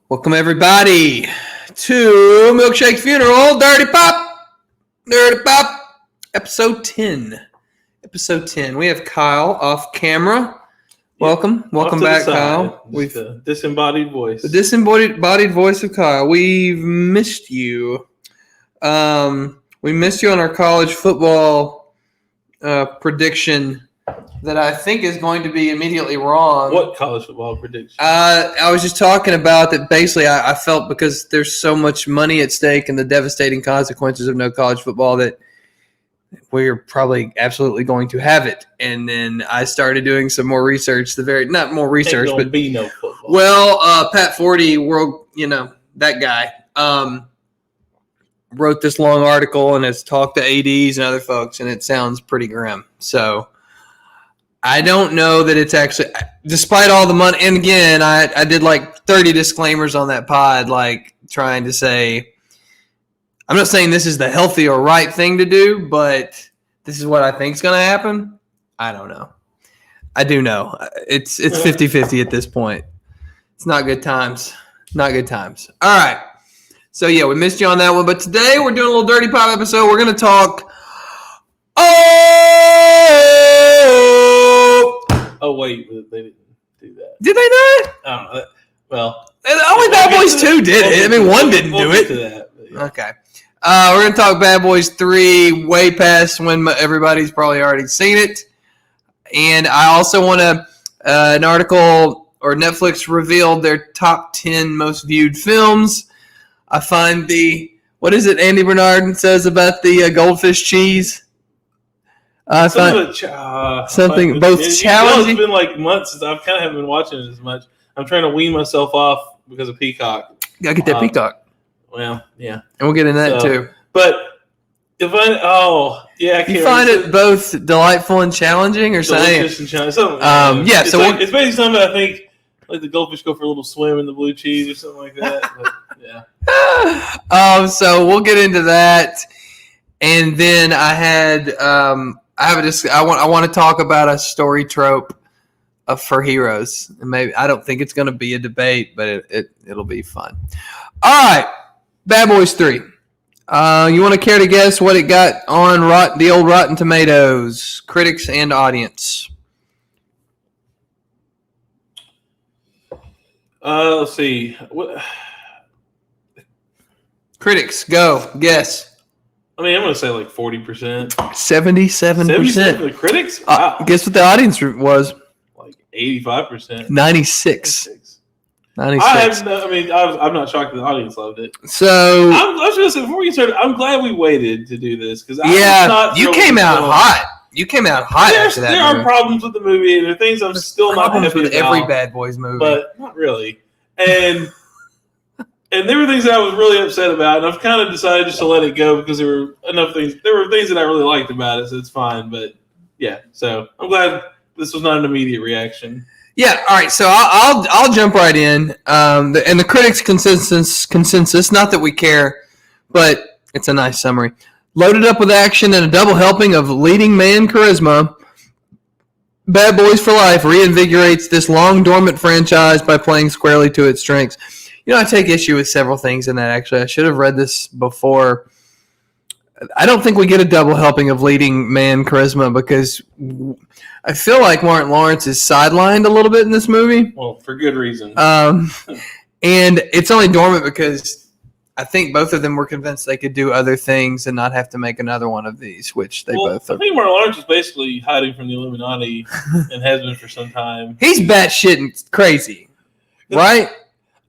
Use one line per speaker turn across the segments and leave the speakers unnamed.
Welcome everybody to Milkshake Funeral, Dirty Pop, episode 10. Episode 10. We have Kyle off camera. Welcome back, Kyle.
We've the disembodied voice.
The disembodied voice of Kyle. We've missed you. We missed you on our college football prediction that I think is going to be immediately wrong.
What college football prediction?
I was just talking about that basically I felt because there's so much money at stake and the devastating consequences of no college football that we're probably absolutely going to have it. And then I started doing some more research. Not more research, but
be no football.
Well, Pat Forty, that guy, wrote this long article and has talked to ADs and other folks, and it sounds pretty grim. So I don't know that it's actually, despite all the money. And again, I did like 30 disclaimers on that pod, like trying to say, I'm not saying this is the healthy or right thing to do, but this is what I think is going to happen. I don't know. I do know. It's 50-50 at this point. It's not good times. Not good times. All right. So, yeah, we missed you on that one. But today we're doing a little Dirty Pop episode. We're going to talk.
Oh, wait. They didn't do that.
Did they not?
I don't know. Well.
Only Bad Boys 2 did it. I mean, one didn't do it.
To that, yeah. Okay.
We're going to talk Bad Boys 3 way past when everybody's probably already seen it. And I also want to, an article or Netflix revealed their top 10 most viewed films. I find what is it Andy Bernard says about the goldfish cheese? Something both challenging.
It's been like months since I've kind of haven't been watching it as much. I'm trying to wean myself off because of Peacock.
Gotta get that Peacock.
Well, yeah.
And we'll get into that too.
But if I can't.
You find it both delightful and challenging, or something?
Delicious and challenging.
Yeah. So
it's basically something I think like the goldfish go for a little swim in the blue cheese or something like that. But, yeah.
So we'll get into that, and then I want to talk about a story trope for heroes. And maybe I don't think it's going to be a debate, but it'll be fun. All right, Bad Boys 3. You want to care to guess what it got on the old Rotten Tomatoes, critics and audience?
Let's see. What?
Critics, go guess.
I mean, I'm going to say like 40%.
77%.
For the critics? Wow.
Guess what the audience was?
Like 85%.
96.
96. I'm not shocked that the audience loved it.
So
I was going to say, before we started, I'm glad we waited to do this. Because
you came out hot. You came out hot after that.
There are problems with the movie, and there are things I'm still not happy
with
about.
Every Bad Boys movie.
But not really. And there were things that I was really upset about, and I've kind of decided just to let it go because there were enough things. There were things that I really liked about it, so it's fine. But yeah, so I'm glad this was not an immediate reaction.
Yeah, all right. So I'll jump right in. And the critics' consensus, not that we care, but it's a nice summary. Loaded up with action and a double helping of leading man charisma, Bad Boys for Life reinvigorates this long dormant franchise by playing squarely to its strengths. You know, I take issue with several things in that, actually. I should have read this before. I don't think we get a double helping of leading man charisma because I feel like Martin Lawrence is sidelined a little bit in this movie.
Well, for good reason.
And it's only dormant because I think both of them were convinced they could do other things and not have to make another one of these, which they both are.
I think Martin Lawrence is basically hiding from the Illuminati and has been for some time.
He's batshit and crazy, right?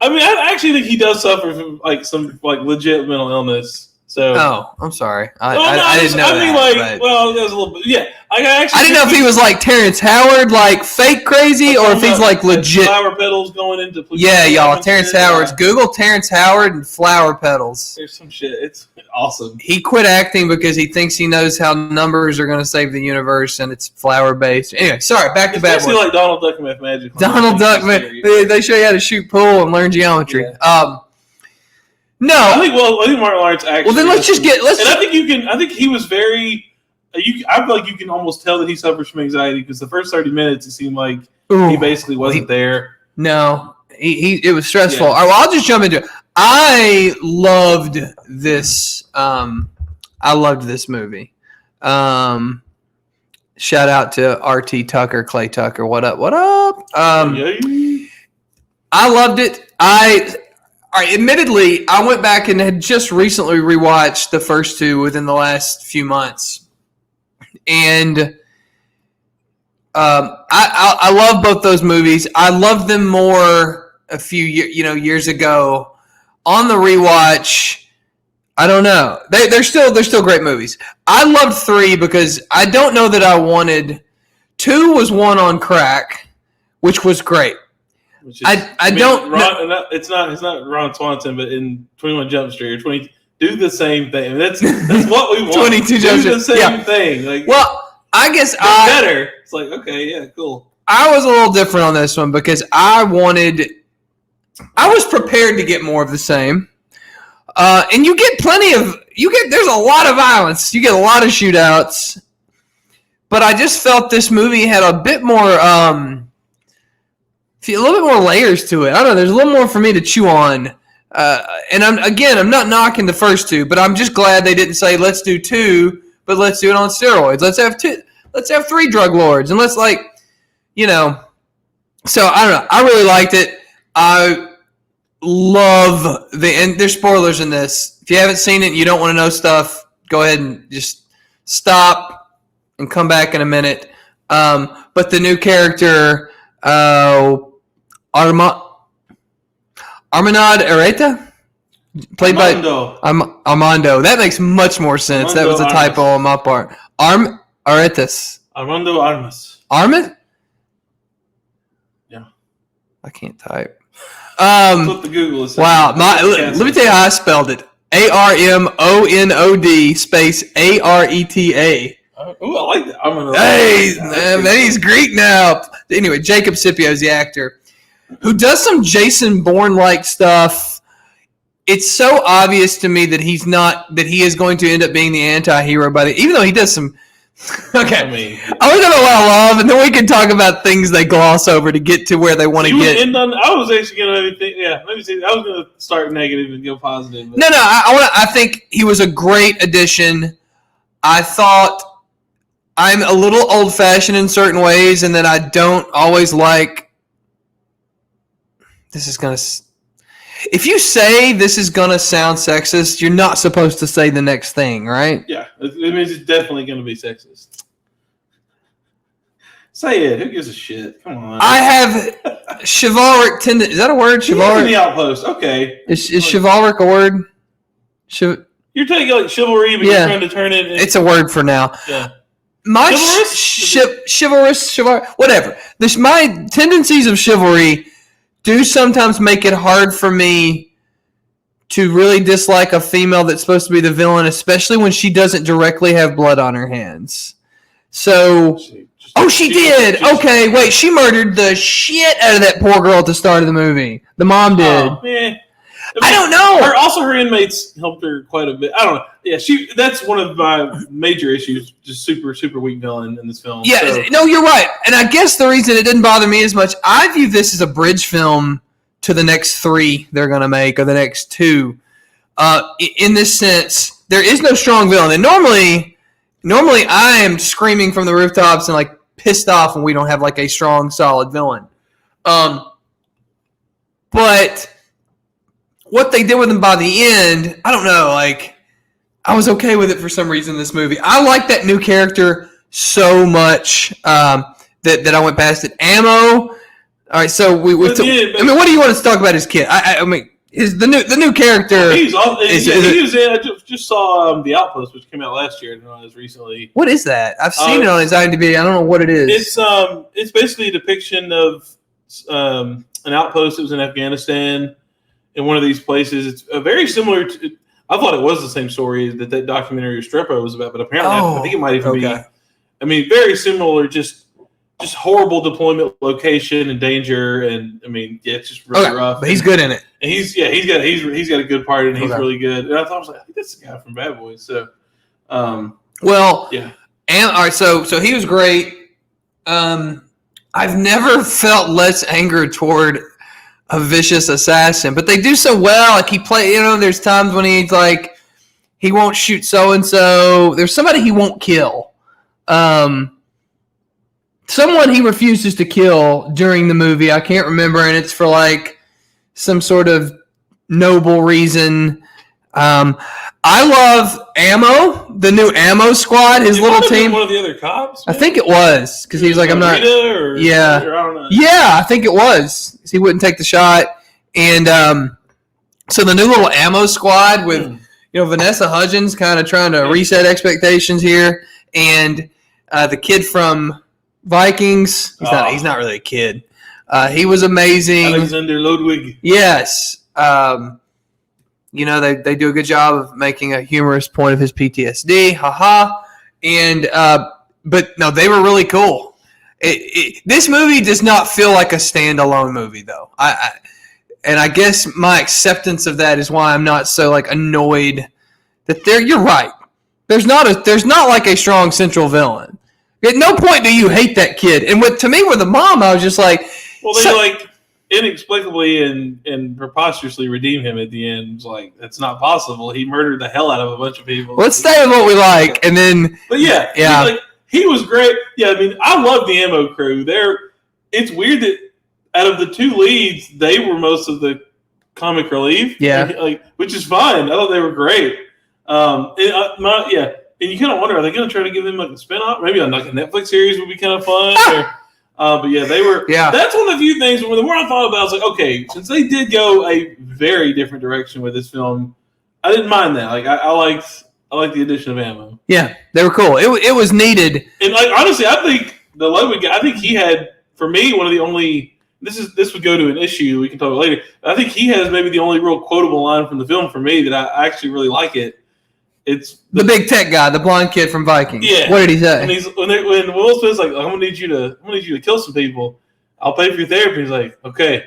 I mean, I actually think he does suffer from some legit mental illness. So,
I'm sorry. I didn't know that.
Well, there's a little bit. Yeah, I
didn't know if he was like Terrence Howard, like fake crazy, or if he's like legit.
Flower petals going into.
Yeah, y'all. Terrence Howard's. Google Terrence Howard and flower petals.
There's some shit. It's awesome.
He quit acting because he thinks he knows how numbers are going to save the universe, and it's flower based. Anyway, sorry. Back to Bad Boys.
Basically like Donald Duck Math Magic.
Donald Duck. They show you how to shoot pool and learn geometry. Yeah. No,
I think Martin Lawrence actually.
Well, then let's just.
I think you can. I think he was very. I feel like you can almost tell that he suffers from anxiety because the first 30 minutes it seemed like he basically wasn't there.
No, It was stressful.
Yeah.
All right, well, I'll just jump into it. I loved this. I loved this movie. Shout out to RT Tucker, Clay Tucker. What up? What up? I loved it. Admittedly, I went back and had just recently rewatched the first two within the last few months, and I love both those movies. I loved them more a few years ago. On the rewatch, I don't know. They're still great movies. I loved 3 because I don't know that I wanted. 2 was one on crack, which was great.
It's not Ron Swanson, but in 21 Jump Street or 20, do the same thing. That's what we want.
22 Jump Street.
Do the same thing. Like,
well, I guess
better. It's like, okay, yeah, cool.
I was a little different on this one because I was prepared to get more of the same. And you get there's a lot of violence. You get a lot of shootouts. But I just felt this movie had a bit more, a little bit more layers to it. I don't know. There's a little more for me to chew on. And I'm not knocking the first 2, but I'm just glad they didn't say, let's do 2, but let's do it on steroids. Let's have 3 drug lords. And let's so I don't know. I really liked it. I love and there's spoilers in this. If you haven't seen it and you don't want to know stuff, go ahead and just stop and come back in a minute. But the new character, Armando Areta, played
Armando.
by Armando. That makes much more sense. Armando that was a typo on my part. Aretas.
Armando Armas.
Armin?
Yeah.
I can't type.
That's what the Google is saying.
Wow. Let me tell you how I spelled it. ARMONOD space ARETA.
Oh, I like that.
Hey, man, he's Greek now. Anyway, Jacob Scipio is the actor who does some Jason Bourne-like stuff. It's so obvious to me that he is going to end up being the anti-hero even though he does some. Okay, I was talking about what I love, and then we can talk about things they gloss over to get to where they want to get.
I was actually going to let me see. I was going to start negative and go positive. But.
No, I think he was a great addition. I thought I'm a little old-fashioned in certain ways, and that I don't always like. This is going to. If you say this is going to sound sexist, you're not supposed to say the next thing, right?
Yeah, it means it's definitely going to be sexist. Say it. Who gives a shit? Come on.
I have chivalric tendencies. Is that a word? Chivalric?
The outpost. Okay.
Is chivalric a word?
You're taking like chivalry, but you're trying to turn it.
It's a word for now.
Yeah.
My chivalrous, whatever. My tendencies of chivalry do sometimes make it hard for me to really dislike a female that's supposed to be the villain, especially when she doesn't directly have blood on her hands. So, she did. Okay, wait, she murdered the shit out of that poor girl at the start of the movie. The mom did.
Oh, man.
I don't know.
Her inmates helped her quite a bit. I don't know. Yeah, that's one of my major issues. Just super, super weak villain in this film.
Yeah, no, you're right. And I guess the reason it didn't bother me as much, I view this as a bridge film to the next 3 they're going to make, or the next 2. In this sense, there is no strong villain. And normally I am screaming from the rooftops and like pissed off when we don't have like a strong, solid villain. But what they did with him by the end, I don't know. Like, I was okay with it for some reason in this movie. I like that new character so much that I went past it. Ammo. All right, so what do you want us to talk about his kid? I mean, the new character.
He was in. I just saw The Outpost, which came out last year. I know it was recently.
What is that? I've seen it on his IMDb. I don't know what it is.
It's basically a depiction of an outpost that was in Afghanistan. In one of these places, it's very similar to. I thought it was the same story that documentary Strepo was about, but apparently I think it might even be. I mean, very similar, just horrible deployment location and danger, and I mean, it's just really rough.
But he's good in it.
And he's got a good part, and he's really good. And I thought I was like, I think that's the guy from Bad Boys. So,
yeah. And all right, so he was great. I've never felt less anger toward a vicious assassin, but they do so well. Like there's times when he's like, he won't shoot so and so. There's somebody he won't kill. Someone he refuses to kill during the movie. I can't remember, and it's for like some sort of noble reason. I love Ammo, the new Ammo squad, his little team.
One of the other cops?
Man? I think it was because he was like, I'm not. Yeah.
Or I don't know.
Yeah, I think it was. He wouldn't take the shot. And so the new little Ammo squad with Vanessa Hudgens kind of trying to reset expectations here. And the kid from Vikings, he's not really a kid. He was amazing.
Alexander Ludwig.
Yes. They do a good job of making a humorous point of his PTSD. Haha. And but no, they were really cool. This movie does not feel like a standalone movie, though. I guess my acceptance of that is why I'm not so like annoyed that you're right. There's not like a strong central villain. At no point do you hate that kid. And with the mom, I was just like,
well, they inexplicably and preposterously redeem him at the end. It's like, that's not possible. He murdered the hell out of a bunch of people.
Let's stay with what we like, and then.
But yeah. He was great. Yeah, I mean, I love the Ammo crew. It's weird that out of the two leads, they were most of the comic relief.
Yeah,
which is fine. I thought they were great. And you kind of wonder, are they going to try to give them like a spinoff? Maybe like a Netflix series would be kind of fun. But yeah, they were. Yeah, that's one of the few things. When the more I thought about it, I was like, okay, since they did go a very different direction with this film, I didn't mind that. Like, I liked the addition of Ammo.
Yeah, they were cool. It was needed.
And like honestly, I think the Ludwig guy, I think he had, for me, one of the only. This would go to an issue we can talk about later. I think he has maybe the only real quotable line from the film for me that I actually really like it. It's
the big tech guy, the blonde kid from Vikings.
Yeah.
What did he say?
And when Will Smith's like, I'm gonna need you to kill some people. I'll pay for your therapy. He's like, okay,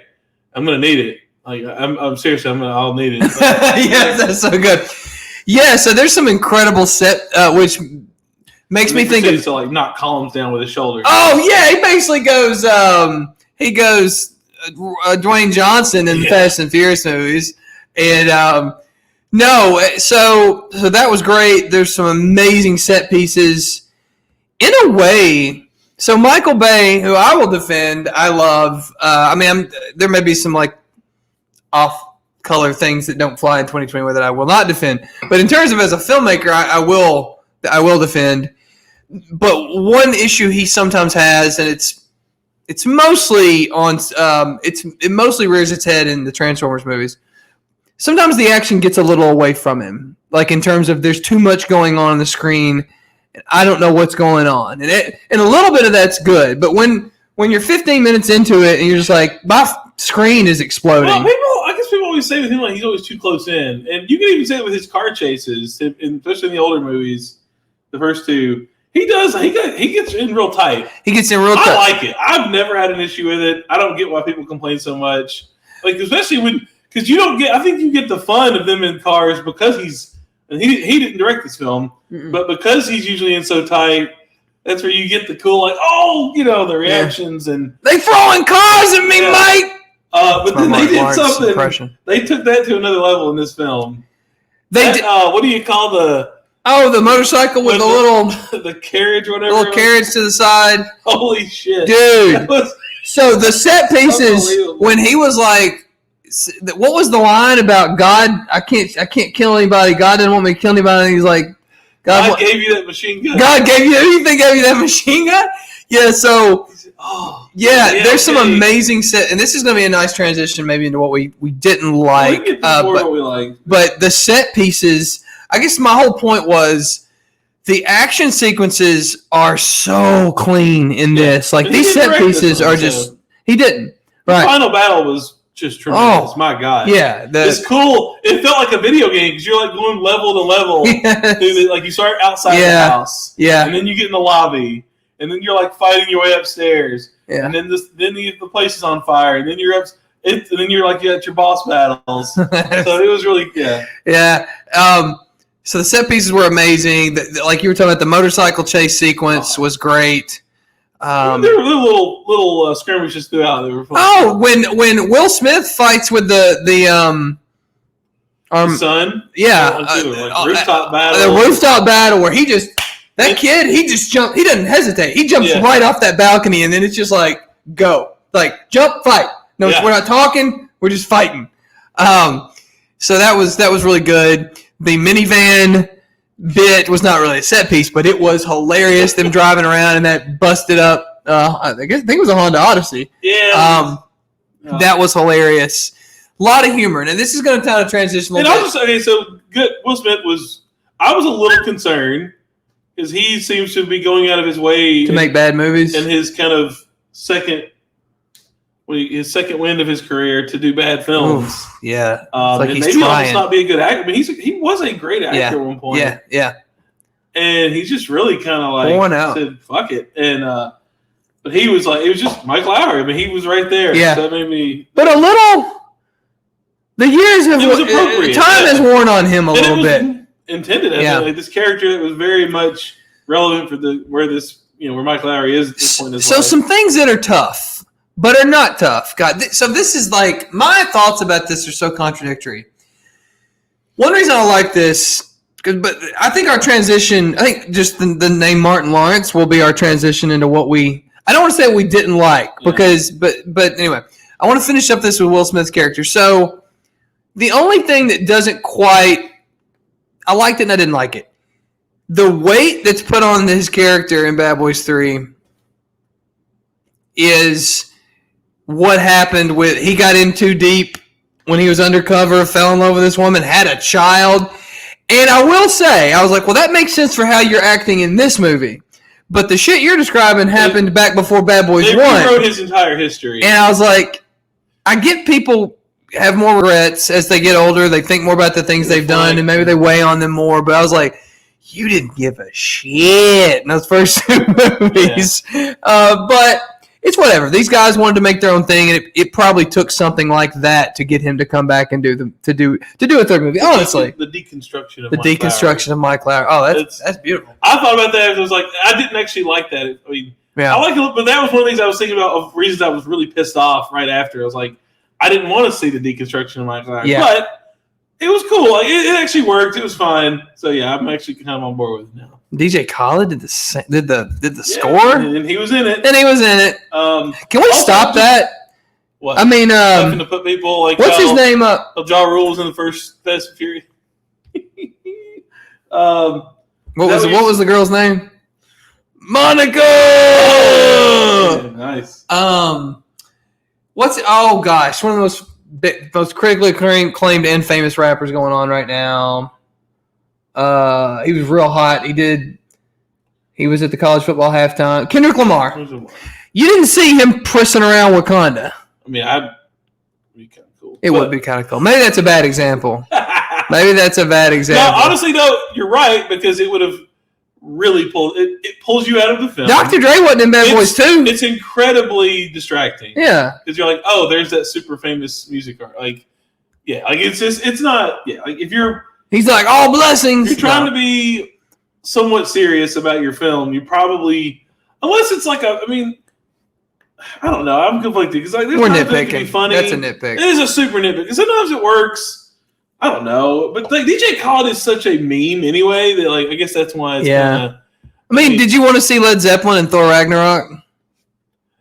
I'm gonna need it. Like I'm seriously, I'll need it.
Yes, that's so good. Yeah, so there's some incredible set, which makes me think of
to like knock columns down with his shoulder.
Oh yeah, he basically goes, Dwayne Johnson in the Fast and Furious movies, and no, so that was great. There's some amazing set pieces. In a way, so Michael Bay, who I will defend, I love. There may be some like off-color things that don't fly in 2021 that I will not defend. But in terms of as a filmmaker, I will defend. But one issue he sometimes has, and it's mostly on it mostly rears its head in the Transformers movies. Sometimes the action gets a little away from him, like in terms of there's too much going on the screen, and I don't know what's going on, and a little bit of that's good. But when you're 15 minutes into it and you're just like, my screen is exploding.
Well, I guess people always say with him like he's always too close in, and you can even say it with his car chases, especially in the older movies, the first two. He does. He gets in real tight.
He gets in real tight.
I like it. I've never had an issue with it. I don't get why people complain so much. Like especially because you don't get. I think you get the fun of them in cars because he didn't direct this film, but because he's usually in so tight, that's where you get the cool the reactions and
they throwing cars at me, Mike.
But then they did something. Impression. They took that to another level in this film. What do you call the
motorcycle with
the carriage or whatever.
Little carriage to the side.
Holy shit.
Dude. So the set pieces, when he was like, what was the line about God? I can't kill anybody. God didn't want me to kill anybody. And he's like,
God gave you that machine gun.
God gave you that machine gun? Yeah, so there's some amazing set, and this is going to be a nice transition maybe into what we didn't like.
We can get what we like.
But the set pieces, I guess my whole point was the action sequences are so clean in this. Like, these set pieces are just – he didn't. Right.
The final battle was just tremendous. My God.
Yeah.
It's cool. It felt like a video game because you're, like, going level to level. Yes. Like, you start outside the house. Yeah. And then you get in the lobby. And then you're, like, fighting your way upstairs. Yeah. And then the place is on fire. And then you're up – and then you're, like, you got your boss battles. So it was really – yeah.
Yeah. So the set pieces were amazing. Like you were talking about, the motorcycle chase sequence was great.
There were little skirmishes throughout. They were fun.
Oh, when Will Smith fights with the
son,
yeah,
rooftop battle,
the rooftop battle where he just jumped. He doesn't hesitate. He jumps right off that balcony, and then it's just like go, like jump, fight. No, we're not talking. We're just fighting. So that was really good. The minivan bit was not really a set piece, but it was hilarious. Them driving around in that busted up. I think it was a Honda Odyssey.
Yeah.
That was hilarious. A lot of humor, and this is going to kind of transition.
So good. Will Smith was. I was a little concerned because he seems to be going out of his way
to make bad movies,
and his kind of second wind of his career to do bad films.
Oof, yeah,
like and maybe he'll not be a good actor. I mean, he was a great actor at one point.
Yeah. And
he's just really kind of like
worn out.
Said, "Fuck it," and but he was like, it was just Mike Lowry. I mean, he was right there.
Yeah,
so that made me.
But a little. The years have time has worn on him a little bit.
Intended as like this character that was very much relevant for where Mike Lowry is at this point in his life.
Some things that are tough, but are not tough. God, so this is like my thoughts about this are so contradictory. One reason I like this, but I think our transition. I think just the name Martin Lawrence will be our transition into what we. I don't want to say we didn't like because, but anyway, I want to finish up this with Will Smith's character. So. The only thing that doesn't quite, I liked it and I didn't like it. The weight that's put on his character in Bad Boys 3 is what happened with, he got in too deep when he was undercover, fell in love with this woman, had a child. And I will say, I was like, well, that makes sense for how you're acting in this movie. But the shit you're describing happened back before Bad Boys 1. He
wrote his entire history.
And I was like, I get people have more regrets as they get older. They think more about the things they've done, and maybe they weigh on them more. But I was like, you didn't give a shit in those first two movies. Yeah. But it's whatever. These guys wanted to make their own thing, and it probably took something like that to get him to come back and do a third movie. Honestly,
the deconstruction
of Mike Lowry. Oh, that's beautiful.
I thought about that. I was like, I didn't actually like that. I mean, I like it, but that was one of the things I was thinking about of reasons I was really pissed off right after. I was like, I didn't want to see the deconstruction of Mike Lowry, but it was cool. Like it actually worked. It was fine. So yeah, I'm actually kind of on board with it now.
DJ Khaled did the score,
and he was in it.
Can we stop that?
What?
I mean,
to put people like
what's his name up?
Ja Rule was in the first Fast and Furious.
What was the girl's name? Monica.
Oh, yeah, nice.
Oh gosh, one of the most critically acclaimed and famous rappers going on right now. He was real hot. He was at the college football halftime. Kendrick Lamar. You didn't see him pressing around Wakanda.
I mean, I'd be kind of cool.
It would be kind of cool. Maybe that's a bad example. No, honestly,
though, you're right because it would have really pulled it pulls you out of the film.
Dr. Dre wasn't in Bad Boys 2.
It's incredibly distracting.
Yeah.
Because you're like, oh, there's that super famous music art. Like, yeah, like it's not, yeah, like if you're.
He's like, all blessings.
If you're trying to be somewhat serious about your film, you probably, unless it's like I don't know. I'm conflicted because like there's
nothing that
can be funny.
That's a nitpick.
It is a super nitpick. And sometimes it works. I don't know, but like DJ Khaled is such a meme anyway that like I guess that's why it's kinda,
did you want to see Led Zeppelin and Thor Ragnarok?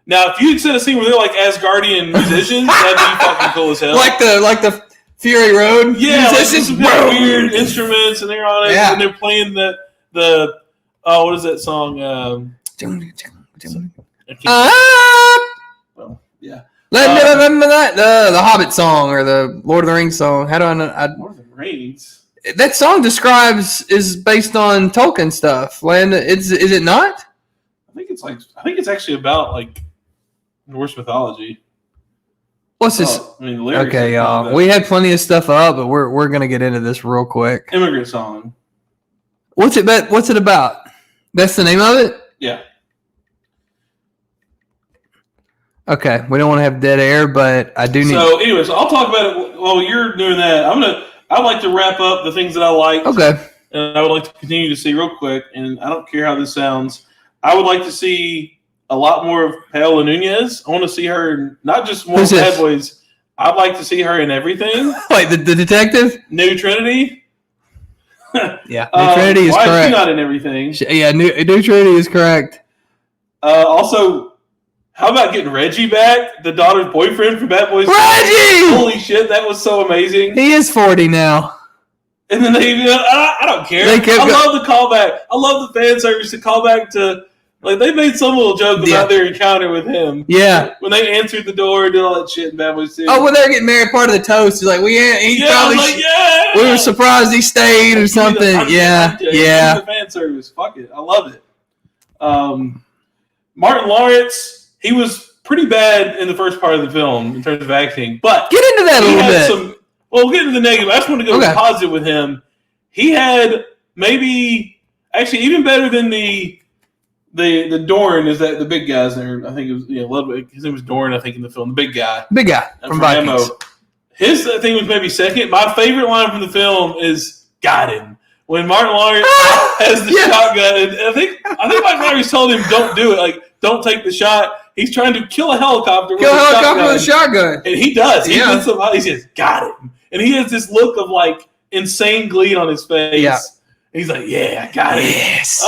Now, if you had said a scene where they're like Asgardian musicians, that'd be fucking cool as hell.
Like the Fury Road
musicians, like weird instruments, and they're on it, and they're playing the what is that song?
The Hobbit song or the Lord of the Rings song. How do I know?
Lord of the Rings.
That song is based on Tolkien stuff. Is it not?
I think it's actually about like Norse mythology.
What's this?
The lyrics.
Okay, y'all. We had plenty of stuff up, but we're gonna get into this real quick.
Immigrant Song.
What's it about? That's the name of it?
Yeah.
Okay, we don't want to have dead air, but I do need.
So, anyways, I'll talk about it while you're doing that. I'd like to wrap up the things that I liked.
Okay.
And I would like to continue to see real quick, and I don't care how this sounds. I would like to see a lot more of Paola Nunez. I want to see her not just more
Who's
Bad
this?
Boys. I'd like to see her in everything.
Wait, the detective?
New Trinity.
Yeah, New Trinity is
why
correct.
is she not in everything?
New Trinity is correct.
Also, how about getting Reggie back, the daughter's boyfriend from Bad Boys?
Reggie!
Holy shit, that was so amazing.
He is 40 now.
And then I don't care. I love the callback. I love the fan service to call back to, like, they made some little joke about their encounter with him.
Yeah.
When they answered the door and did all that shit in Bad Boys 2.
Oh, when they're getting married, part of the toast is like, we were surprised he stayed or something. Yeah.
The fan service. Fuck it. I love it. Martin Lawrence, he was pretty bad in the first part of the film in terms of acting, but
get into that a little bit.
We'll get into the negative. I just want to go positive with him. He had maybe actually even better than the Dorn is that the big guy's there. I think it was his name was Dorn. I think in the film, the big guy
from Vikings.
Ammo. His thing was maybe second. My favorite line from the film is "Got him." When Martin Lawrence has the shotgun, and I think Mike Lawrence told him, "Don't do it. Like, don't take the shot." He's trying to kill a helicopter with a shotgun, and he does. He hits somebody. He says, "Got him," and he has this look of like insane glee on his face. Yeah. He's like, "Yeah, I got it."
Yes.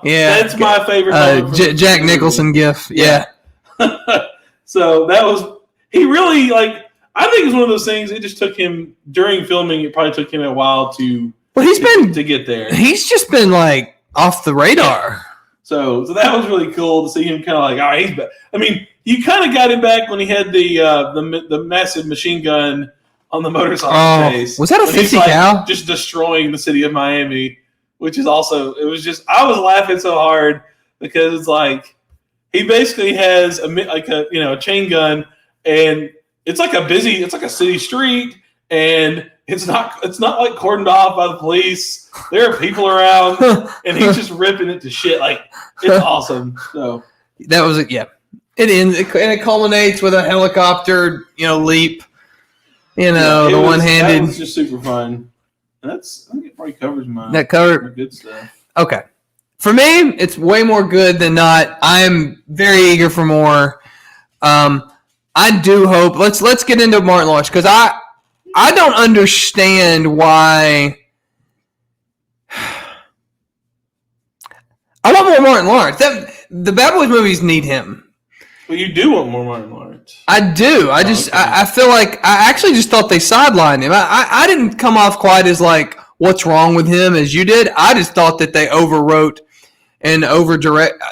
That's my favorite.
Jack Nicholson gif. Yeah.
So that was he really like. I think it's one of those things. It just took him during filming. It probably took him a while to. Well, to get there.
He's just been like off the radar.
Yeah. So that was really cool to see him kind of like, all right, he's back. I mean, you kind of got him back when he had the massive machine gun on the motorcycle chase.
Was that a 50 cal?
Just destroying the city of Miami, which is also I was laughing so hard because it's like he basically has a chain gun and it's like a city street and it's not like cordoned off by the police. There are people around, and he's just ripping it to shit. Like, it's awesome. So
that was it. Yeah, it ends and it culminates with a helicopter, leap. The one-handed.
That was just super fun. And I think it probably covers my good stuff.
Okay, for me, it's way more good than not. I'm very eager for more. I do hope. Let's get into Martin Lawrence because I don't understand why. I want more Martin Lawrence. The Bad Boys movies need him.
Well, you do want more Martin Lawrence.
I do. I feel like I actually just thought they sidelined him. I didn't come off quite as like what's wrong with him as you did. I just thought that they overwrote and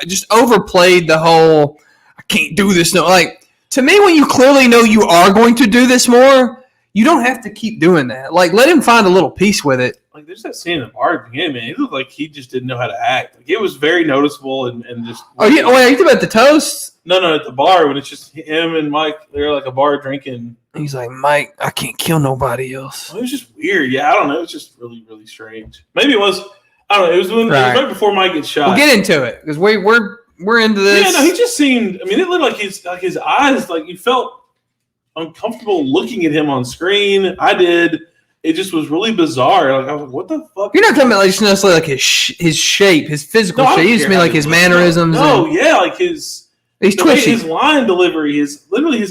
just overplayed the whole. I can't do this. No, like to me, when you clearly know you are going to do this more. You don't have to keep doing that. Like, let him find a little peace with it.
Like, there's that scene in the bar at the beginning, man. It looked like he just didn't know how to act. Like, it was very noticeable and just.
Oh, yeah. Wait, are you talking about the toast?
No, at the bar when it's just him and Mike. They're like a bar drinking.
He's like, Mike, I can't kill nobody else.
Well, it was just weird. Yeah, I don't know. It was just really, really strange. Maybe it was. I don't know. It was right before Mike gets shot.
We'll get into it because we're into this.
Yeah, no, he just seemed. I mean, it looked like his eyes. Like you felt uncomfortable looking at him on screen. I did. It just was really bizarre. Like I was like, "What the fuck?"
You're not talking about like just necessarily like his shape, his physical shape. You just mean like his mannerisms.
Yeah, like he's twitchy. His line delivery, his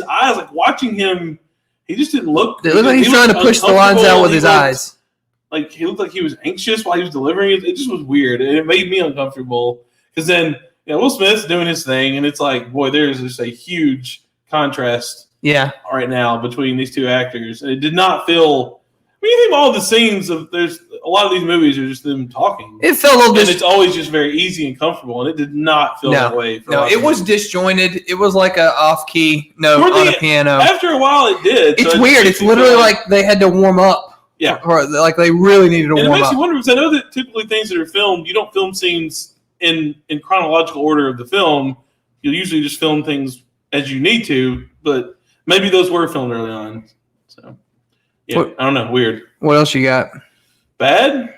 eyes. Like watching him, he just didn't look.
It looked like he's trying to push the lines out with his eyes.
Like he looked like he was anxious while he was delivering it. It just was weird, and it made me uncomfortable. Because then, Will Smith's doing his thing, and it's like, boy, there's just a huge contrast.
Yeah.
Right now between these two actors, and it did not feel. I mean, you think of all the scenes there's a lot of these movies are just them talking.
It felt a little
and it's always just very easy and comfortable, and it did not feel that way.
It was disjointed. It was like an off-key note on a piano.
After a while, it did.
It's weird. It's literally like they had to warm up.
Yeah,
or like they really needed to warm up.
And it makes you wonder because I know that typically things that are filmed, you don't film scenes in chronological order of the film. You'll usually just film things as you need to, but. Maybe those were filmed early on. So, yeah, I don't know. Weird.
What else you got?
Bad?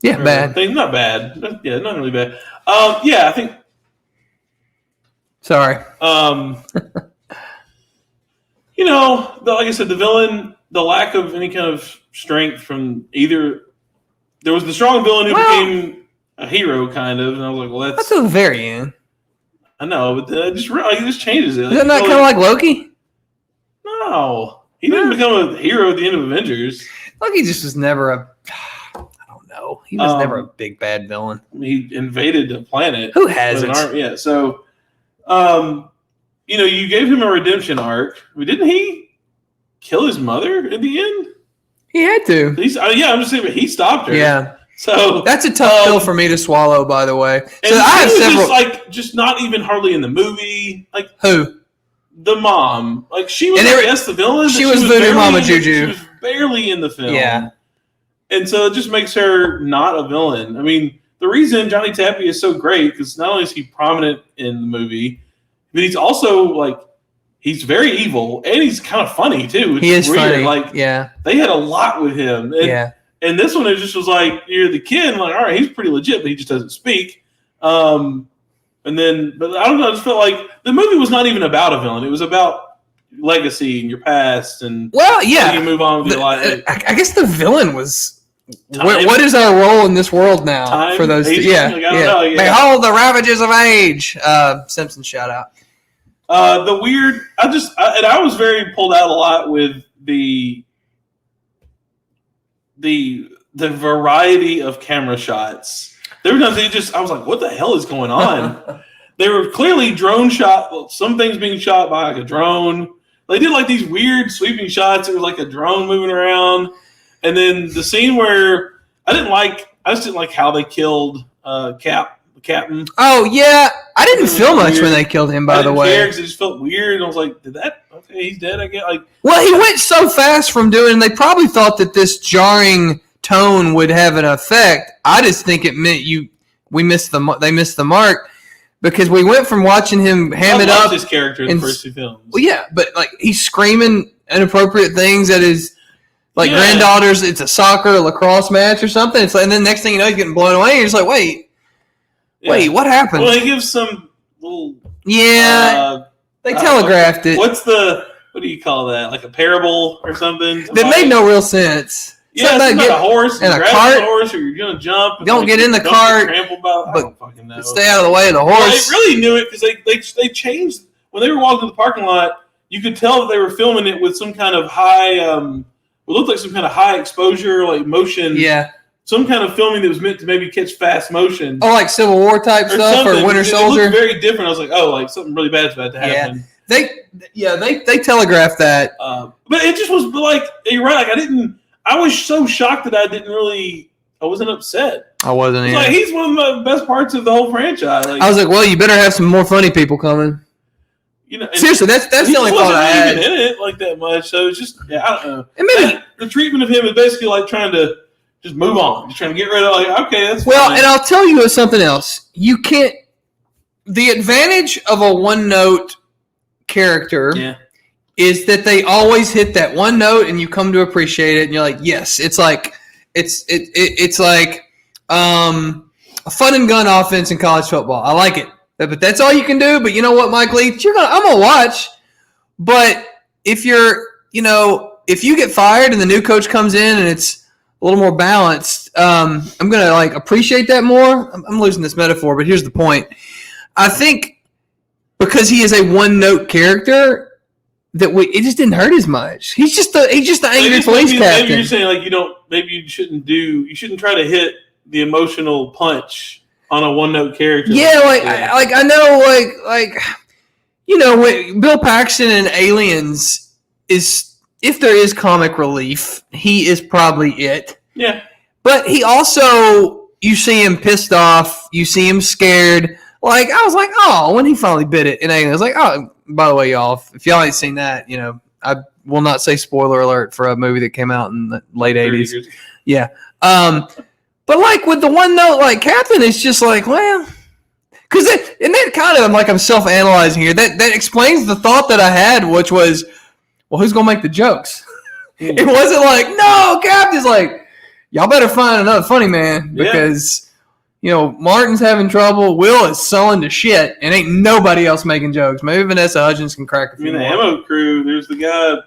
Yeah, bad.
Not bad. Yeah, not really bad. Yeah, I think.
Sorry.
Like I said, the villain, the lack of any kind of strength from either. There was the strong villain who became a hero, kind of, and I was like, well, that's
at the very end.
I know, but then it just changes it.
Is that not kind of like Loki?
No. He didn't become a hero at the end of Avengers.
Loki just was never a... I don't know. He was never a big bad villain.
He invaded the planet.
Who hasn't?
Yeah, so, you gave him a redemption arc. Didn't he kill his mother at the end?
He had to.
I'm just saying, but he stopped her.
Yeah.
So
that's a tough pill for me to swallow, by the way. So
and
I have several.
Just not even hardly in the movie. Like
who?
The mom. Like she was, I guess, the villain.
She was Voodoo Mama Juju.
She was barely in the film.
Yeah.
And so it just makes her not a villain. I mean, the reason Johnny Tappy is so great because not only is he prominent in the movie, but he's also he's very evil and he's kind of funny too.
He is
weird.
funny.
They had a lot with him. And, and this one, it just was like, you're the kid, all right, he's pretty legit, but he just doesn't speak. But I don't know, I just felt like the movie was not even about a villain. It was about legacy and your past and how you move on with your life.
I guess the villain was, what is our role in this world now for those two? Behold the ravages of age. Simpson shout out.
The weird, I was very pulled out a lot with the variety of camera shots. There were times I was like, what the hell is going on? They were clearly drone shot. Well, some things being shot by a drone. They did these weird sweeping shots. It was like a drone moving around. And then the scene where I just didn't like how they killed the captain.
Oh yeah. I didn't feel much when they killed him, by the way.
Because it just felt weird. And I was like, okay, he's dead, I guess.
Well, he went so fast from doing, they probably thought that this jarring tone would have an effect. I just think it meant they missed the mark because we went from watching him ham it up.
His character in the first two films.
Well, yeah, but he's screaming inappropriate things at his granddaughter's. It's a soccer lacrosse match or something. It's and then next thing you know, he's getting blown away. You're just like, wait, what happened?
Well, he gives some little.
Yeah, they telegraphed it.
What do you call that? Like a parable or something?
That made no real sense.
Yeah, it's about a horse and a cart. Horse, or you're gonna jump.
Don't get in the cart.
I don't fucking know.
Stay out of the way of the horse.
Well, they really knew it because they changed when they were walking to the parking lot. You could tell that they were filming it with some kind of high. It looked like some kind of high exposure, motion.
Yeah.
Some kind of filming that was meant to maybe catch fast motion.
Oh, like Civil War type stuff or Winter Soldier.
It looked very different. I was like, something really bad's about to happen.
Yeah. They telegraphed that.
But it just was you're right. I was so shocked that I wasn't upset.
I wasn't either.
He's one of the best parts of the whole franchise.
I was like, well, you better have some more funny people coming. Seriously, that's the only thought I had.
He wasn't even in it that much, so it's just, I don't know.
And maybe
the treatment of him is basically trying to just move on. Just trying to get rid of okay, that's
well,
fine.
and I'll tell you something else. You can't, the advantage of a one-note character is that they always hit that one note and you come to appreciate it and you're like, yes, it's like a fun and gun offense in college football. I like it. But that's all you can do. But you know what, Mike Leach, I'm gonna watch. But if if you get fired and the new coach comes in and it's a little more balanced, I'm gonna appreciate that more. I'm losing this metaphor, but here's the point. I think because he is a one-note character, it just didn't hurt as much. He's just the angry police captain.
Maybe you're saying you shouldn't try to hit the emotional punch on a one-note character.
Yeah, I know, when Bill Paxton in Aliens is, if there is comic relief, he is probably it.
Yeah.
But he also, you see him pissed off, you see him scared. I was like, oh, when he finally bit it in Aliens, I was like, oh, by the way, y'all, if y'all ain't seen that, I will not say spoiler alert for a movie that came out in the late 80s. Yeah. But with the one note, Captain is just well, because that kind of, I'm self-analyzing here. That explains the thought that I had, which was, well, who's gonna make the jokes? It wasn't no, Captain's y'all better find another funny man because Martin's having trouble. Will is selling to shit, and ain't nobody else making jokes. Maybe Vanessa Hudgens can crack a few more.
The ammo crew. There's the guy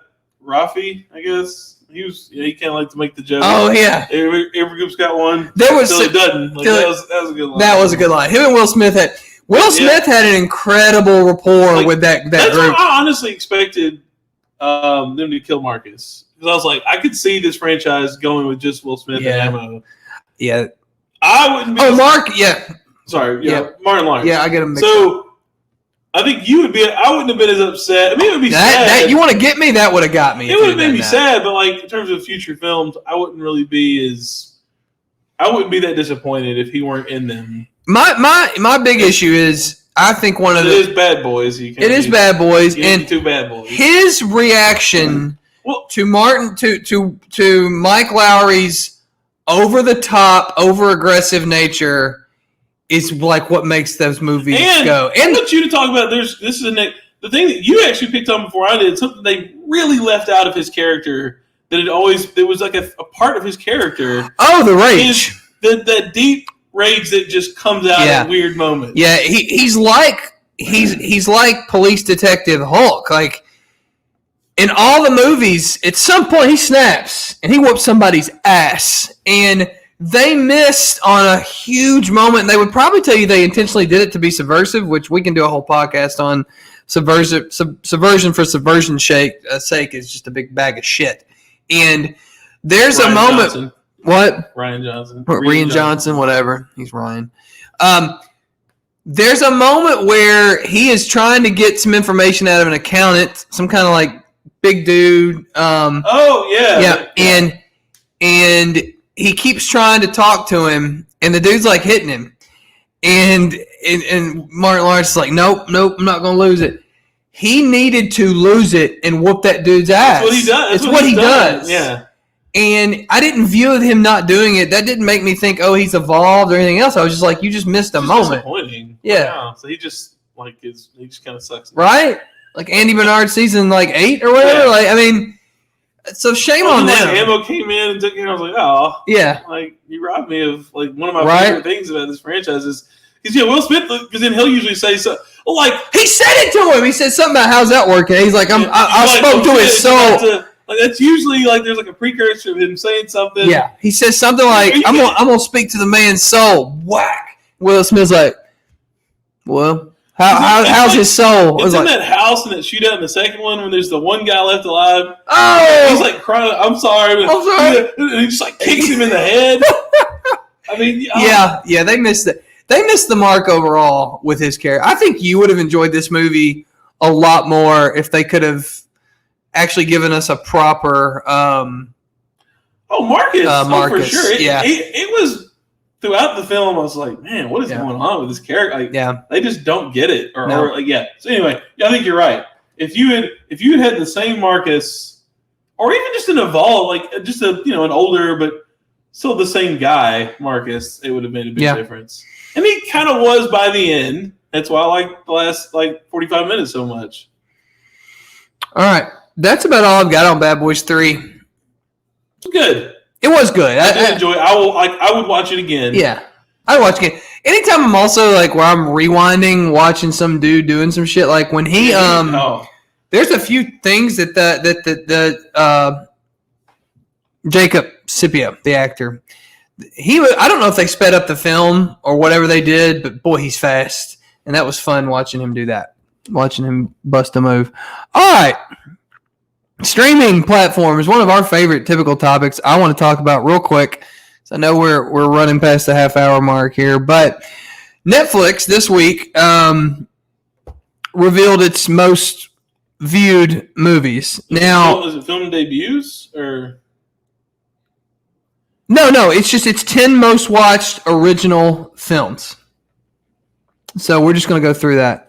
Rafi, I guess. He can't like to make the joke.
Oh yeah,
every group's got one.
There was
it doesn't. That was a good line.
That was a good line. Him and Will Smith had. Will Smith had an incredible rapport with that
that's
group.
What I honestly expected them to kill Marcus. Because I was like, I could see this franchise going with just Will Smith and ammo.
Yeah.
I wouldn't be.
Oh, Mark, yeah.
Sorry, Martin Lawrence.
Yeah, I get him mixed
up. I think you would be. I wouldn't have been as upset. I mean, it would be sad.
That you want to get me? That would have got me.
It would have made me sad, but like in terms of future films, I wouldn't really be as. I wouldn't be that disappointed if he weren't in them.
My big issue is I think it is
Bad Boys.
It is Bad Boys, and
two Bad Boys.
His reaction to Mike Lowry's over the top, over aggressive nature is like what makes those movies go. And I
want you to talk about the thing that you actually picked on before I did. Something they really left out of his character that it was like a part of his character.
Oh, the rage,
the deep rage that just comes out at weird moments.
Yeah, he's like police detective Hulk. Like in all the movies, at some point he snaps and he whoops somebody's ass, and they missed on a huge moment. And they would probably tell you they intentionally did it to be subversive, which we can do a whole podcast on. Subversion for subversion's sake is just a big bag of shit. And there's a moment.
Johnson.
What?
Ryan Johnson.
Rian Johnson, whatever. He's Ryan. There's a moment where he is trying to get some information out of an accountant, some kind of like big dude. Yeah. And he keeps trying to talk to him, and the dude's like hitting him. And Martin Lawrence is like, nope, I'm not going to lose it. He needed to lose it and whoop that dude's ass.
That's what he does.
It's what he does.
Yeah.
And I didn't view him not doing it. That didn't make me think, oh, he's evolved or anything else. I was just like, you just missed a moment.
Disappointing.
Yeah.
Wow. So he just kind of sucks.
Right? Like Andy Bernard season 8 or whatever.
Yeah.
Like, I mean, so shame on them.
Ammo came in and took it. I was like, oh.
Yeah.
Like, you robbed me of like one of my favorite things about this franchise is because Will Smith, because then he'll usually say so. Like
he said it to him. He said something about how's that working. He's like, I spoke to his soul.
That's usually like there's like a precursor of him saying something.
Yeah, he says something like, I'm gonna speak to the man's soul. Whack. Will Smith's like, well, how's his soul?
It's in that house in that shootout in the second one when there's the one guy left alive.
Oh,
he's like crying. I'm sorry. And he just like kicks him in the head. I mean,
yeah, they missed it. They missed the mark overall with his character. I think you would have enjoyed this movie a lot more if they could have actually given us a proper.
Marcus. For sure. It was throughout the film. I was like, man, what is going on with this character? They just don't get it. So anyway, I think you're right. If you had the same Marcus, or even just an evolved, like just an older but still the same guy, Marcus, it would have made a big difference. And he kind of was by the end. That's why I like the last 45 minutes so much.
All right. That's about all I've got on Bad Boys 3.
Good.
It was good.
I did enjoy it. I would watch it again.
Yeah. I'd watch it again. Anytime I'm also like where I'm rewinding, watching some dude doing some shit, like when he there's a few things that the Jacob Scipio, the actor, I don't know if they sped up the film or whatever they did, but boy, he's fast. And that was fun watching him do that. Watching him bust a move. All right. Streaming platform is one of our favorite typical topics I want to talk about real quick. So I know we're running past the half-hour mark here, but Netflix this week revealed its most viewed movies. Now,
is it film debuts or?
No. It's 10 most watched original films. So we're just going to go through that.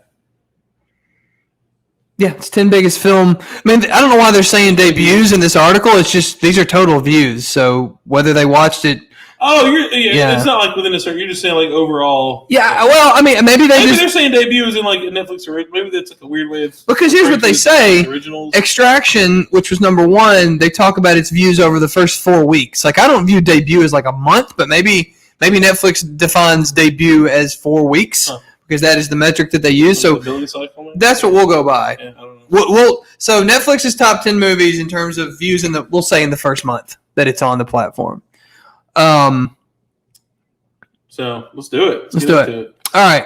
Yeah, it's 10 biggest film. I mean, I don't know why they're saying debuts in this article. It's just these are total views. So whether they watched it.
Oh, it's not like within a certain. You're just saying like overall.
Yeah, well, I mean, maybe
they're saying debuts in like Netflix or maybe that's like a weird way of.
Because here's what they say: Extraction, which was number 1, they talk about its views over the first 4 weeks. Like I don't view debut as like a month, but maybe Netflix defines debut as 4 weeks. Huh. Because that is the metric that they use. So that's what we'll go by. Yeah, I don't know. So Netflix's top 10 movies in terms of views in we'll say in the first month that it's on the platform.
So let's do it.
Let's do it. All right.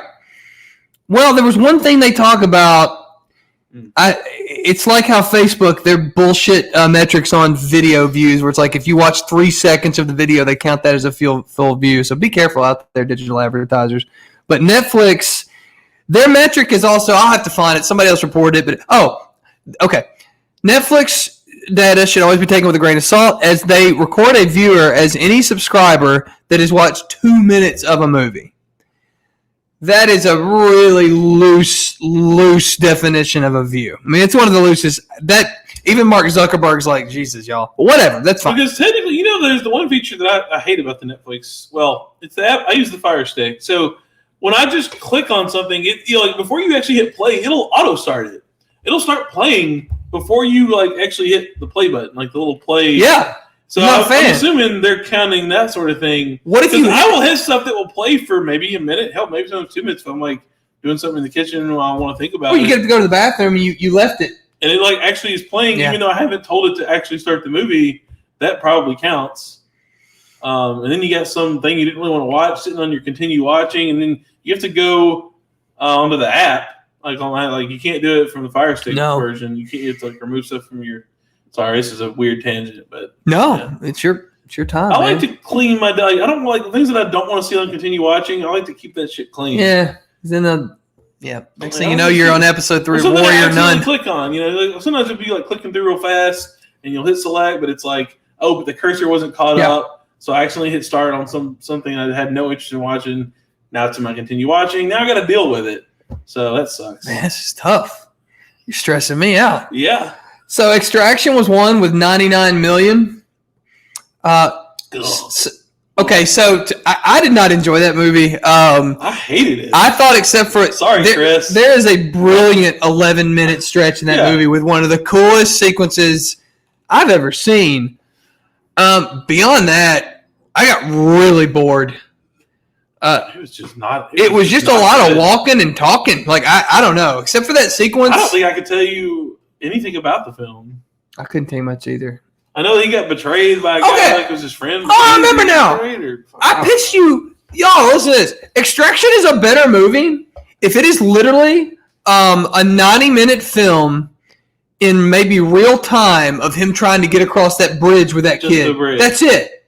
Well, there was one thing they talk about. It's like how Facebook, their bullshit metrics on video views, where it's like if you watch 3 seconds of the video, they count that as a full view. So be careful out there, digital advertisers. But Netflix, their metric is also, I'll have to find it. Somebody else reported it. But, okay. Netflix data should always be taken with a grain of salt, as they record a viewer as any subscriber that has watched 2 minutes of a movie. That is a really loose definition of a view. I mean, it's one of the loosest. That even Mark Zuckerberg's like, Jesus, y'all. But whatever, that's fine.
Because technically, there's the one feature that I hate about the Netflix. Well, it's the app. I use the Fire Stick. So when I just click on something, like before you actually hit play, it'll auto start it. It'll start playing before you like actually hit the play button, like the little play.
Yeah.
So I'm assuming they're counting that sort of thing.
What if
I will hit stuff that will play for maybe a minute, maybe sometimes 2 minutes if I'm like doing something in the kitchen and I want to think about it.
Well, you get to go to the bathroom and you left it.
And it like actually is playing, even though I haven't told it to actually start the movie. That probably counts. And then you got something you didn't really want to watch sitting on your continue watching, and then you have to go onto the app. Like you can't do it from the Fire Stick version. You have to like remove stuff from your. Sorry, this is a weird tangent, but
it's your time.
I like to clean my day. I don't like things that I don't want to see on continue watching. I like to keep that shit clean.
Yeah, next thing you know, you're on episode 3 of Warrior Nun.
Click on, sometimes it'll be like clicking through real fast, and you'll hit select, but it's like, but the cursor wasn't caught up, so I accidentally hit start on something I had no interest in watching. Now it's in my continue watching. Now I got to deal with it, so that sucks.
Man, this is tough. You're stressing me out.
Yeah.
So Extraction was one with 99 million. I did not enjoy that movie.
I hated it.
I thought, except for
Chris.
There is a brilliant 11-minute stretch in that movie with one of the coolest sequences I've ever seen. Beyond that, I got really bored.
It was just not.
It was just a lot of walking and talking. Like I don't know, except for that sequence.
I don't think I could tell you anything about the film.
I couldn't tell you much either.
I know he got betrayed by a guy like was his friend.
Oh, I remember now. I pitched you. Y'all, listen to this. Extraction is a better movie if it is literally a 90-minute film in maybe real time of him trying to get across that bridge with that kid. That's it.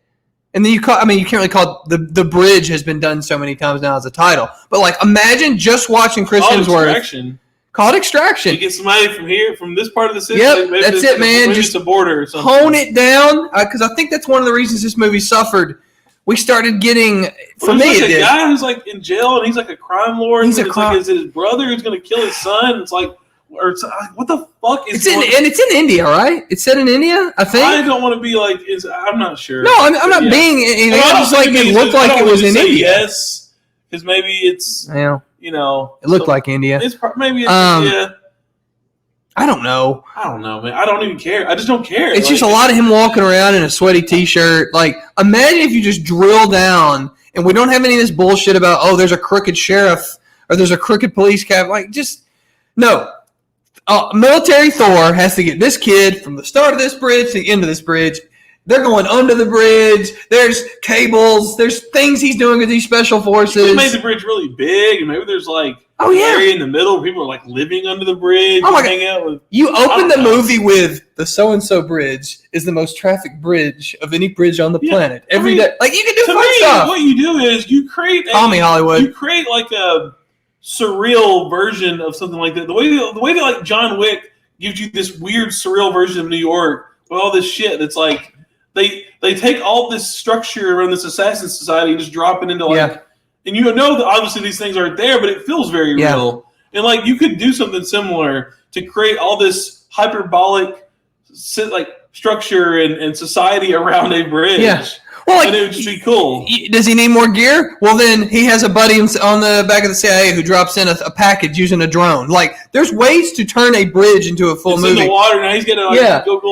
And then you can't really call it the bridge has been done so many times now as a title. But like, imagine just watching Chris Hemsworth. Call it Extraction.
You get somebody from this part of the city.
Yep, that's it, man.
Just a border or something.
Hone it down, because I think that's one of the reasons this movie suffered. We started getting, for me,
it did. A guy who's like in jail and he's like a crime lord. Is it his brother who's going to kill his son? It's like, what the fuck is?
It's in India, right? It's set in India, I think.
I don't want to be like. I'm not sure.
No, I'm not being. I just like it looked like it was in India.
Yes, because maybe it's.
Yeah.
It
looked like India.
Maybe it's India.
I don't know.
Man. I don't even care. I just don't care.
It's just a lot of him walking around in a sweaty T-shirt. Like, imagine if you just drill down, and we don't have any of this bullshit about, there's a crooked sheriff or there's a crooked police cap. Like, just no. Military Thor has to get this kid from the start of this bridge to the end of this bridge. They're going under the bridge. There's cables. There's things he's doing with these special forces.
He made the bridge really big, and maybe there's like an area in the middle where people are like living under the bridge.
Oh my God. You open the movie with the so-and-so bridge is the most trafficked bridge of any bridge on the planet. Every day. Like, you can do fun stuff.
What you do is you create
Hollywood.
You create like a surreal version of something like that. The way that like John Wick gives you this weird surreal version of New York with all this shit that's like they take all this structure around this assassin society and just drop it into like and that obviously these things aren't there, but it feels very real. And like you could do something similar to create all this hyperbolic like structure and society around a bridge.
Yeah. Well, like,
and it would just be cool.
Does he need more gear? Well, then he has a buddy on the back of the CIA who drops in a package using a drone. Like, there's ways to turn a bridge into a full movie.
In the water now. He's getting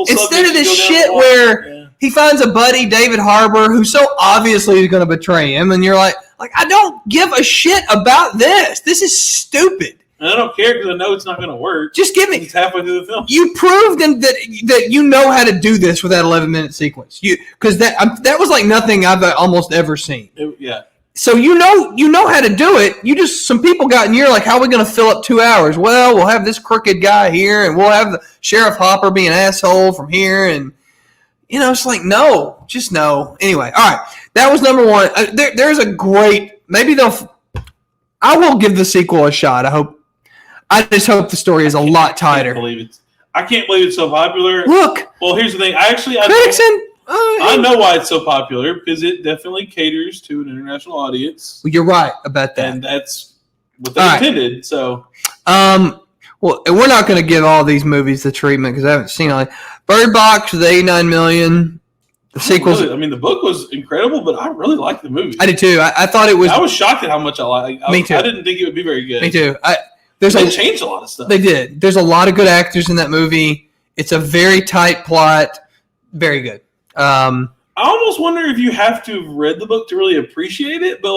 instead of this shit where he finds a buddy, David Harbour, who so obviously is going to betray him, and you're like, I don't give a shit about this. This is stupid.
And I don't care because I know it's not going to work.
Just give me.
It's halfway through the film.
You proved that you know how to do this with that 11-minute sequence. Because that was like nothing I've almost ever seen. So you know how to do it. Some people got in here like, how are we going to fill up 2 hours? Well, we'll have this crooked guy here, and we'll have the Sheriff Hopper be an asshole from here, and it's like no. Anyway, all right, that was number one. There's a great. Maybe I will give the sequel a shot. I just hope the story is a lot tighter.
I can't believe it's so popular.
Look.
Well, here's the thing. I know why it's so popular, because it definitely caters to an international audience.
Well, you're right about that.
And that's what they intended. So,
well, we're not going to give all these movies the treatment because I haven't seen all. Bird Box with 89 million. The sequels.
Really, the book was incredible, but I really liked the movie.
I did too. I thought it was.
I was shocked at how much I liked.
Me too.
I didn't think it would be very good.
Me too.
They changed a lot of stuff.
They did. There's a lot of good actors in that movie. It's a very tight plot. Very good.
I almost wonder if you have to have read the book to really appreciate it, but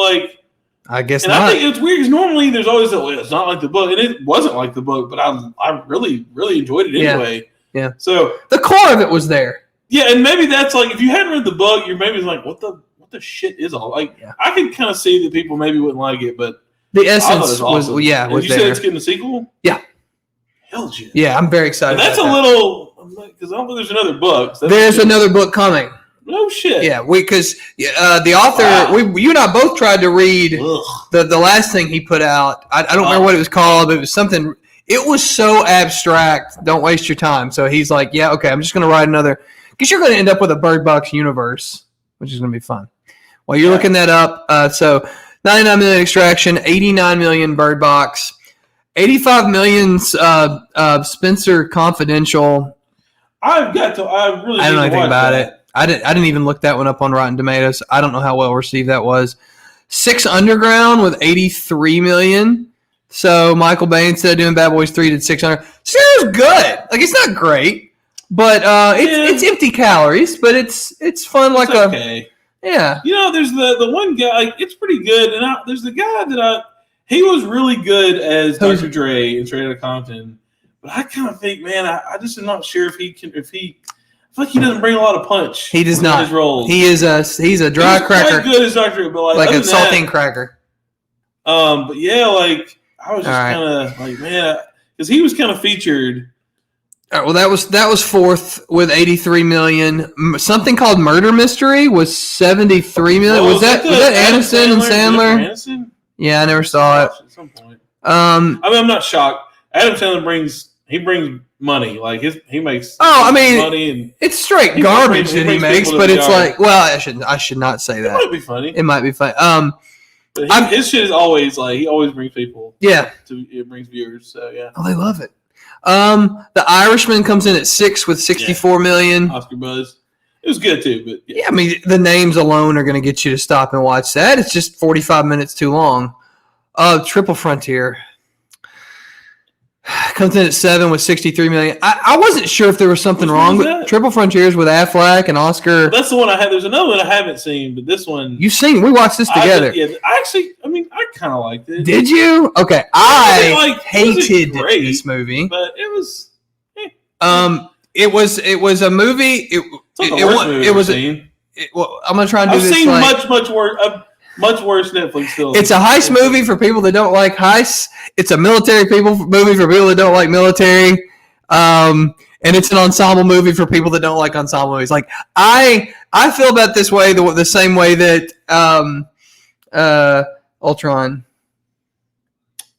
I guess
not. I think it's weird because normally there's always it's not like the book, and it wasn't like the book, but I really, really enjoyed it anyway.
Yeah.
So
the core of it was there.
Yeah, and maybe that's if you hadn't read the book, you're maybe like, what the shit is all I could kind of see that people maybe wouldn't like it, but
the essence was
awesome.
Was
you
there.
said it's getting a sequel?
Yeah.
Hell yeah.
Yeah, I'm very excited.
And that's
about
a little because I don't think there's another book. So
there's another book coming.
No shit.
Yeah, because the author, you and I both tried to read the last thing he put out. I don't remember what it was called, but it was something. It was so abstract. Don't waste your time. So he's like, yeah, okay, I'm just going to write another. Because you're going to end up with a Bird Box universe, which is going to be fun. While you're looking that up, so 99 million Extraction, 89 million Bird Box, 85 million Spencer Confidential.
I really
I don't know anything about it. I didn't even look that one up on Rotten Tomatoes. I don't know how well received that was. 6 Underground with 83 million. So Michael Bay, instead of doing Bad Boys 3, did 600. So it was good. It's not great, but it's empty calories, but it's fun. It's
okay.
Yeah.
There's the one guy. It's pretty good, and there's the guy that he was really good as Dr. Dre in Straight Outta Compton, but I kind of think, man, I just am not sure if he can. I feel like he doesn't bring a lot of punch.
He does not.
His roles.
He's a dry cracker.
Quite good as Dr. Dre, but
like a saltine cracker.
But yeah, I was just kind of man, because he was kind of featured.
All right, well, that was fourth with 83 million. Something called Murder Mystery was 73 million. Was that Aniston and Sandler?
Aniston?
Yeah, I never saw it.
At some point.
I'm
not shocked. Adam Sandler brings money. He makes money, and
it's straight garbage that he makes. But it's I should not say that.
It might be funny.
It might be funny.
But his shit is always he always brings people.
Yeah,
it brings viewers. So yeah.
Oh, they love it. The Irishman comes in at 6 with 64 million.
Oscar buzz. It was good too, but
yeah. The names alone are going to get you to stop and watch that. It's just 45 minutes too long. Triple Frontier comes in at 7 with 63 million. I wasn't sure if there was something wrong with Triple Frontiers with Affleck and Oscar.
Well, that's the one I had. There's another one I haven't seen, but this one
you've seen. We watched this together.
I kind of liked it.
Did you? Okay, I hated this movie,
but it was.
It was a movie. It was. I'm gonna try and do this.
I've seen much worse. Much worse Netflix films.
It's a heist movie for people that don't like heists. It's a military movie for people that don't like military. And it's an ensemble movie for people that don't like ensemble movies. I feel about this way the same way that Ultron.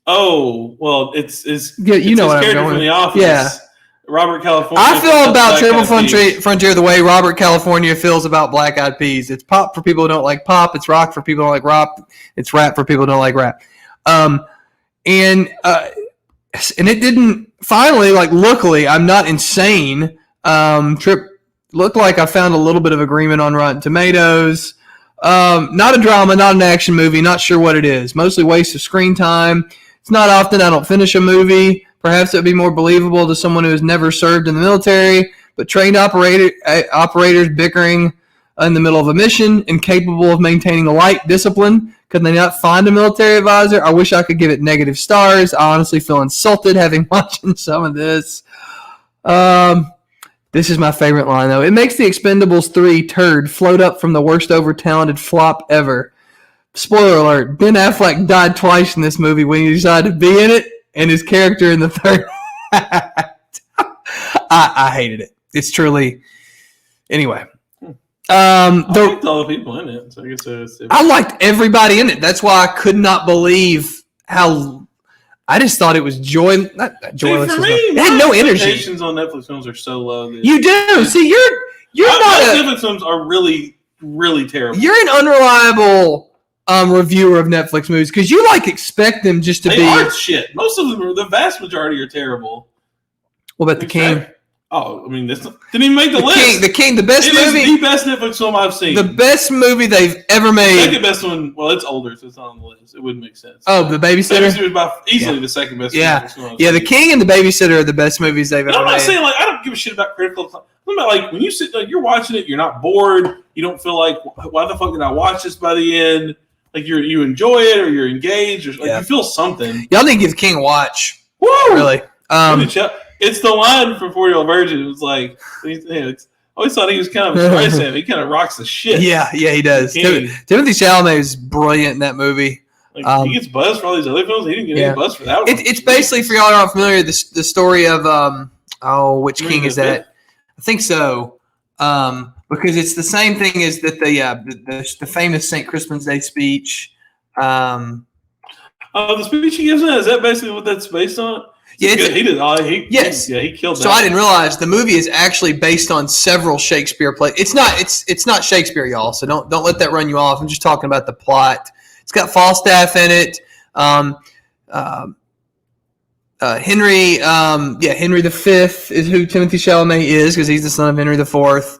Oh well, it's
yeah, you know what I'm going.
From The Office.
Yeah.
Robert California.
I feel about Triple Frontier the way Robert California feels about Black Eyed Peas. It's pop for people who don't like pop. It's rock for people who don't like rock. It's rap for people who don't like rap. And it didn't. Finally, luckily, I'm not insane. Trip looked like I found a little bit of agreement on Rotten Tomatoes. Not a drama, not an action movie. Not sure what it is. Mostly waste of screen time. It's not often I don't finish a movie. Perhaps it would be more believable to someone who has never served in the military, but trained operators bickering in the middle of a mission, incapable of maintaining a light discipline. Could they not find a military advisor? I wish I could give it negative stars. I honestly feel insulted having watched some of this. This is my favorite line, though. It makes the Expendables 3 turd float up from the worst over-talented flop ever. spoiler alert, Ben Affleck died twice in this movie when he decided to be in it, and his character in the third act. I hated it. It's truly... Anyway.
I liked all the people in it. So I guess
I liked everybody in it. That's why I could not believe how... I just thought it was joyless.
For me,
it had no energy.
Expectations on Netflix films are so low.
You do. See, you're not
Netflix films are really, really terrible.
You're an unreliable reviewer of Netflix movies because you expect them just to be.
They are shit. Most of them, the vast majority, are terrible.
What about The King?
Oh, I mean, this didn't even make the list.
The King, the best movie.
It is the best Netflix film I've seen.
The best movie they've ever made.
The second best one, well, it's older, so it's not on the list. It wouldn't make sense.
Oh, The Babysitter?
The Babysitter is easily the second best Netflix film I've
seen.
The
King and The Babysitter are the best movies they've ever made.
I'm not saying, I don't give a shit about critical. I'm about, when you sit there, you're watching it, you're not bored, you don't feel like, why the fuck did I watch this by the end? You enjoy it, or you're engaged, or you feel something.
Y'all need to give The King a watch.
Woo!
Really.
It's the line from 40-Year-Old Virgin. It was I always thought he was kind of a Streisand. He kind of rocks the shit.
Yeah, he does. Timothy Chalamet is brilliant in that movie.
He gets buzzed for all these other films. He didn't get any buzz for that one.
It's basically, for y'all who aren't familiar, the story of which king is that? I think so. Because it's the same thing as that the famous St. Crispin's Day speech.
The speech he gives is that basically what that's based on?
Yeah,
he did.
Yes,
he killed that.
So I didn't realize the movie is actually based on several Shakespeare plays. It's not Shakespeare, y'all. So don't let that run you off. I'm just talking about the plot. It's got Falstaff in it. Henry V is who Timothy Chalamet is because he's the son of Henry IV.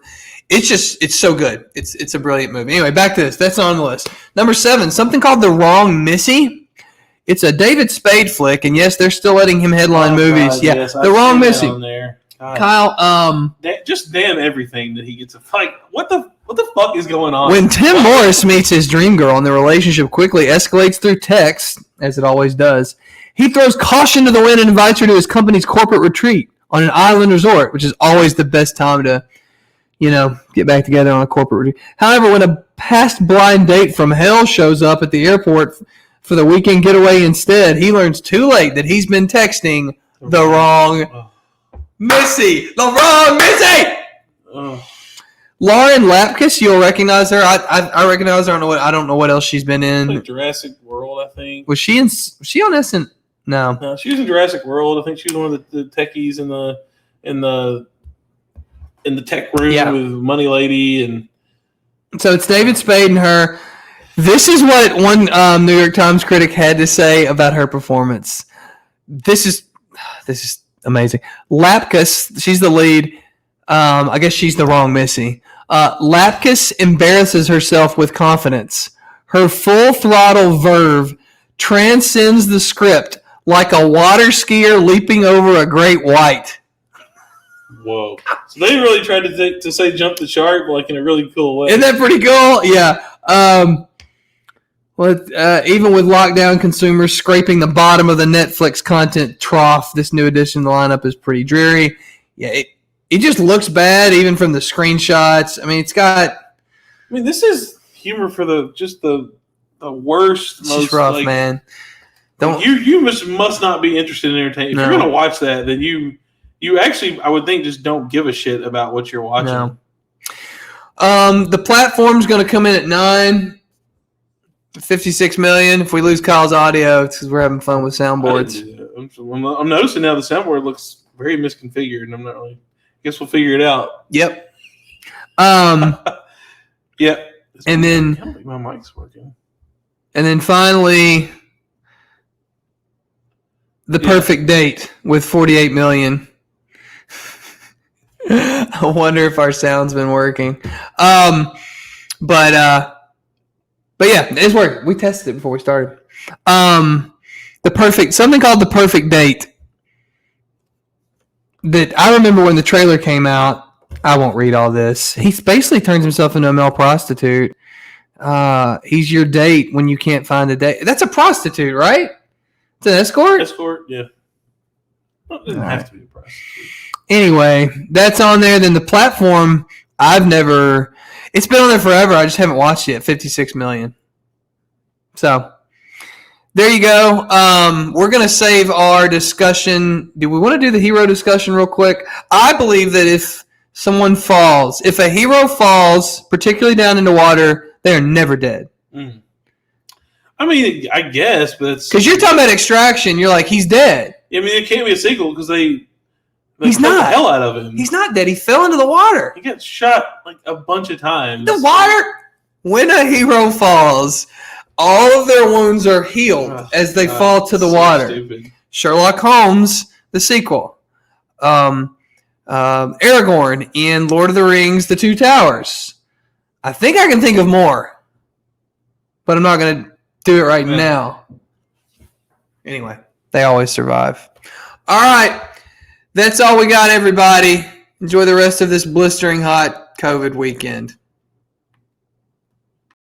It's so good. It's a brilliant movie. Anyway, back to this. That's not on the list. Number 7, something called The Wrong Missy. It's a David Spade flick, and yes, they're still letting him headline movies.
God,
yeah,
yes,
The Wrong Missy.
Kyle, just damn everything that he gets. What the fuck is going on?
When Tim Morris meets his dream girl and the relationship quickly escalates through text, as it always does, he throws caution to the wind and invites her to his company's corporate retreat on an island resort, which is always the best time to, get back together on a corporate retreat. However, when a past blind date from hell shows up at the airport for the weekend getaway instead, he learns too late that he's been texting the wrong Missy. The wrong Missy! Lauren Lapkus, you'll recognize her. I recognize her. I don't know what else she's been in.
Jurassic World, I think.
Was she on SN? No,
she was in Jurassic World. I think she was one of the techies in the tech room with Money Lady, and
so it's David Spade and her. This is what one New York Times critic had to say about her performance. This is amazing. Lapkus, she's the lead. I guess she's the wrong Missy. Lapkus embarrasses herself with confidence. Her full throttle verve transcends the script like a water skier leaping over a great white.
Whoa! So they really tried to say jump the shark, in a really cool way.
Isn't that pretty cool? Yeah. Even with lockdown consumers scraping the bottom of the Netflix content trough, this new edition of the lineup is pretty dreary. Yeah, it just looks bad, even from the screenshots. I mean, it's got.
I mean, this is humor for the worst.
It's just rough, man.
You must not be interested in entertainment. If you're going to watch that, then you actually, I would think, just don't give a shit about what you're watching.
No. The platform's going to come in at 9. 56 million. If we lose Kyle's audio, it's because we're having fun with soundboards.
I'm noticing now the soundboard looks very misconfigured, and I'm not really. I guess we'll figure it out.
Yep.
Yep.
And then
I don't think my mic's working.
And then finally, The Perfect Date with 48 million. I wonder if our sound's been working. But yeah, it's working. We tested it before we started. Something called The Perfect Date. That I remember when the trailer came out. I won't read all this. He basically turns himself into a male prostitute. He's your date when you can't find a date. That's a prostitute, right? It's an escort?
Escort, yeah. Well, it doesn't have to be a prostitute.
Anyway, that's on there. Then the platform, it's been on there forever. I just haven't watched it yet. 56 million. So there you go. We're going to save our discussion. Do we want to do the hero discussion real quick? I believe that if a hero falls, particularly down into water, they are never dead.
Mm. I mean, I guess, but it's...
Because you're talking about Extraction. You're like, he's dead.
I mean, it can't be a sequel because they
he's
killed
not.
the hell out of him.
He's not dead. He fell into the water.
He got shot like a bunch of times.
The water... When a hero falls, all of their wounds are healed as they fall to the water.
Stupid.
Sherlock Holmes, the sequel. Aragorn in Lord of the Rings, The Two Towers. I think I can think of more, but I'm not going to do it right now. Anyway, they always survive. All right. That's all we got, everybody. Enjoy the rest of this blistering hot COVID weekend.